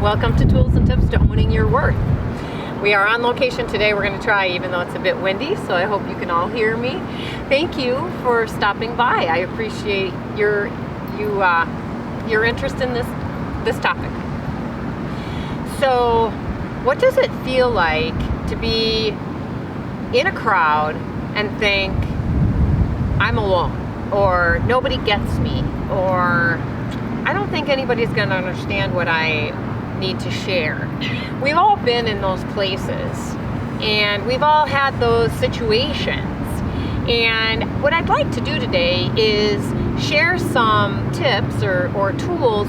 Welcome to Tools and Tips to Owning Your Worth. We are on location today. We're going to try, even though it's a bit windy, so I hope you can all hear me. Thank you for stopping by. I appreciate your interest in this topic. So, what does it feel like to be in a crowd and think, I'm alone, or nobody gets me, or I don't think anybody's going to understand what I need to share? We've all been in those places, and we've all had those situations. And what I'd like to do today is share some tips or tools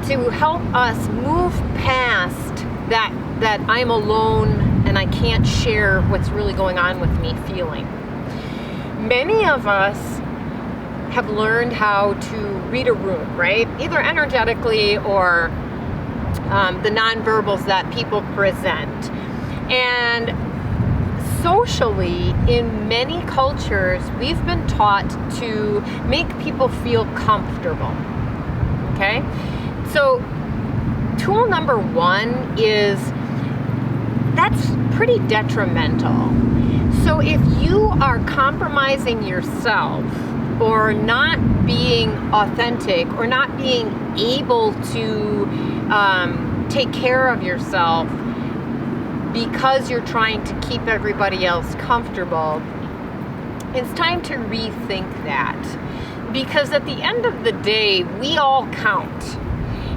to help us move past that I'm alone and I can't share what's really going on with me feeling. Many of us have learned how to read a room, right? Either energetically or the nonverbals that people present. And socially, in many cultures, we've been taught to make people feel comfortable, okay? So tool number one is, that's pretty detrimental. So if you are compromising yourself or not being authentic or not being able to take care of yourself because you're trying to keep everybody else comfortable, it's time to rethink that. Because at the end of the day, we all count.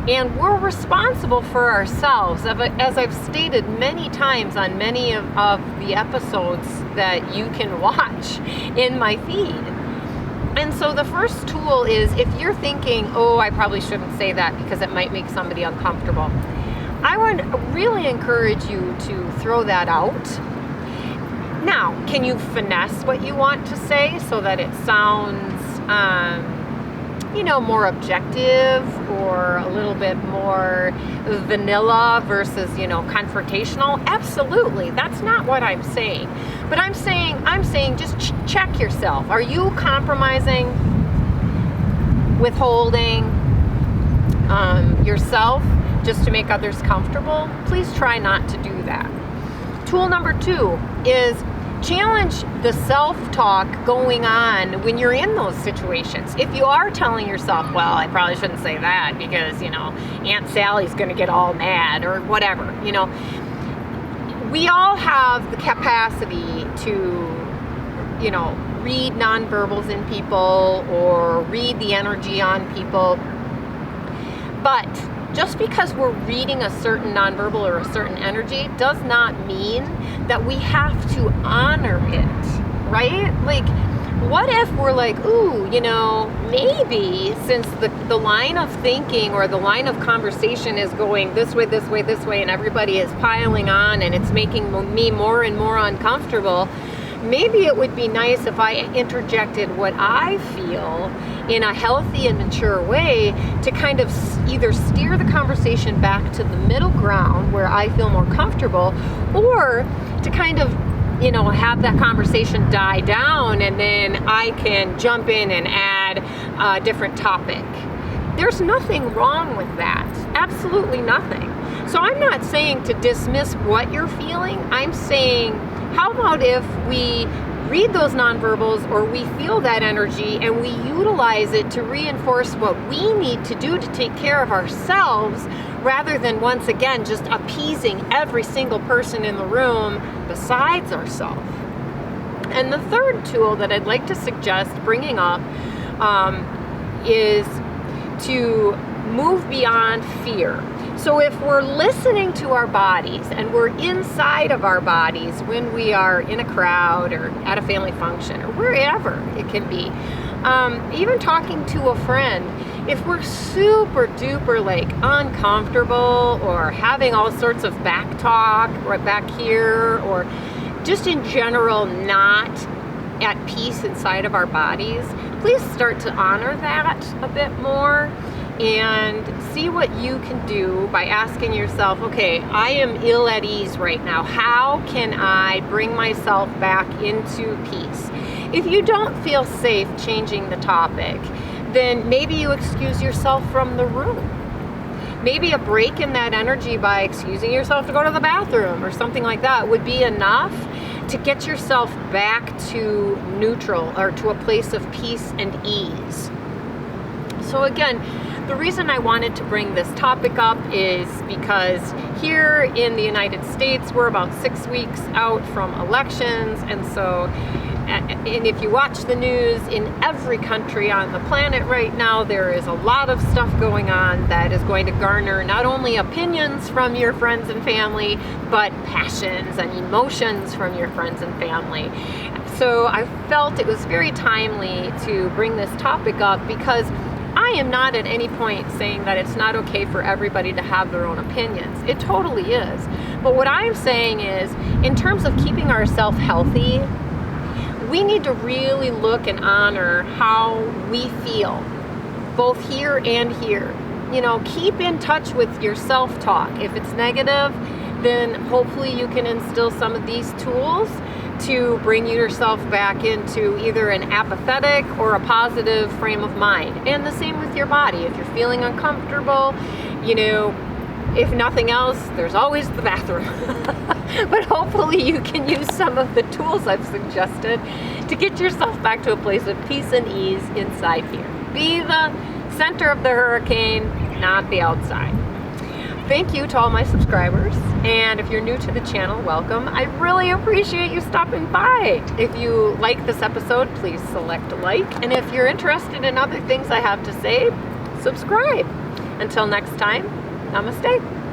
And we're responsible for ourselves, as I've stated many times on many of the episodes that you can watch in my feed. And so the first tool is, if you're thinking, oh, I probably shouldn't say that because it might make somebody uncomfortable, I would really encourage you to throw that out. Now, can you finesse what you want to say so that it sounds more objective or a little bit more vanilla versus, confrontational? Absolutely. That's not what I'm saying. But I'm saying just check yourself. Are you compromising, withholding yourself just to make others comfortable? Please try not to do that. Tool number two is challenge the self-talk going on when you're in those situations. If you are telling yourself, well, I probably shouldn't say that because, Aunt Sally's going to get all mad or whatever, we all have the capacity to, read nonverbals in people or read the energy on people. But just because we're reading a certain nonverbal or a certain energy does not mean that we have to honor it, right? Like, what if we're like, ooh, maybe since the line of thinking or the line of conversation is going this way, this way, this way, and everybody is piling on and it's making me more and more uncomfortable, maybe it would be nice if I interjected what I feel in a healthy and mature way to kind of either steer the conversation back to the middle ground where I feel more comfortable, or to kind of, have that conversation die down and then I can jump in and add a different topic. There's nothing wrong with that. Absolutely nothing. So I'm not saying to dismiss what you're feeling. I'm saying, how about if we read those nonverbals or we feel that energy and we utilize it to reinforce what we need to do to take care of ourselves, rather than once again just appeasing every single person in the room besides ourselves. And the third tool that I'd like to suggest bringing up is to move beyond fear. So if we're listening to our bodies and we're inside of our bodies when we are in a crowd or at a family function or wherever it can be, even talking to a friend, if we're super duper uncomfortable or having all sorts of back talk right back here, or just in general not at peace inside of our bodies, please start to honor that a bit more and see what you can do by asking yourself, okay, I am ill at ease right now. How can I bring myself back into peace? If you don't feel safe changing the topic, then maybe you excuse yourself from the room. maybe a break in that energy by excusing yourself to go to the bathroom or something like that would be enough to get yourself back to neutral or to a place of peace and ease. So again, the reason I wanted to bring this topic up is because here in the United States, we're about 6 weeks out from elections. And so, and if you watch the news, in every country on the planet right now, there is a lot of stuff going on that is going to garner not only opinions from your friends and family, but passions and emotions from your friends and family. So I felt it was very timely to bring this topic up because I am not at any point saying that it's not okay for everybody to have their own opinions. It totally is. But what I'm saying is, in terms of keeping ourselves healthy, we need to really look and honor how we feel, both here and here. You know, keep in touch with your self-talk. If it's negative, then hopefully you can instill some of these tools to bring yourself back into either an apathetic or a positive frame of mind. And the same with your body. If you're feeling uncomfortable, you know, if nothing else, there's always the bathroom. But hopefully you can use some of the tools I've suggested to get yourself back to a place of peace and ease inside here. Be the center of the hurricane, not the outside. Thank you to all my subscribers, and if you're new to the channel, welcome. I really appreciate you stopping by. If you like this episode, please select a like, and if you're interested in other things I have to say, subscribe. Until next time, namaste.